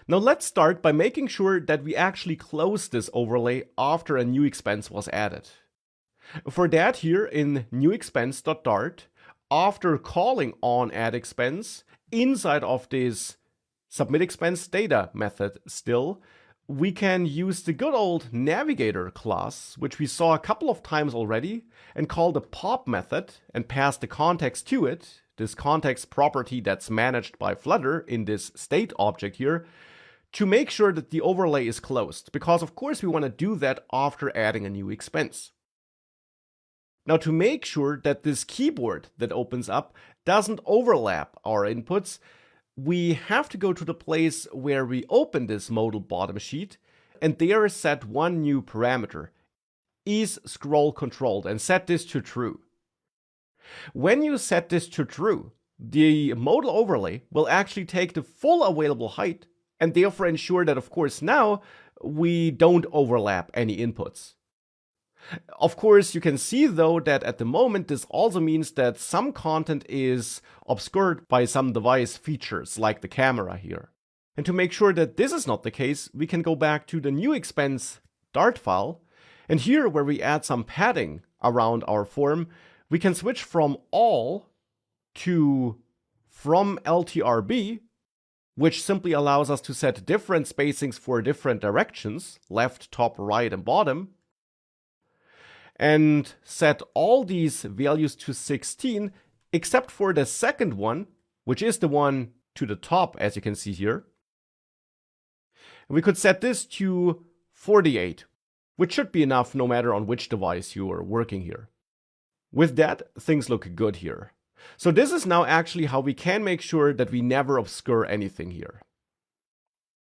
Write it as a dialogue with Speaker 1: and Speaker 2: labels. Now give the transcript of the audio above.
Speaker 1: Now let's start by making sure that we actually close this overlay after a new expense was added. For that, here in newExpense.dart, after calling on addExpense, inside of this submitExpenseData method still, we can use the good old navigator class, which we saw a couple of times already, and call the pop method and pass the context to it, this context property that's managed by Flutter in this state object here, to make sure that the overlay is closed, because of course we want to do that after adding a new expense. Now, to make sure that this keyboard that opens up doesn't overlap our inputs, we have to go to the place where we open this modal bottom sheet and there set one new parameter, is scroll controlled, and set this to true. When you set this to true, the modal overlay will actually take the full available height and therefore ensure that, of course, now we don't overlap any inputs. Of course, you can see though that at the moment this also means that some content is obscured by some device features like the camera here. And to make sure that this is not the case, we can go back to the new expense Dart file, and here where we add some padding around our form, we can switch from all to from LTRB, which simply allows us to set different spacings for different directions, left, top, right, and bottom, and set all these values to 16, except for the second one, which is the one to the top, as you can see here. We could set this to 48, which should be enough no matter on which device you are working here. With that, things look good here. So this is now actually how we can make sure that we never obscure anything here.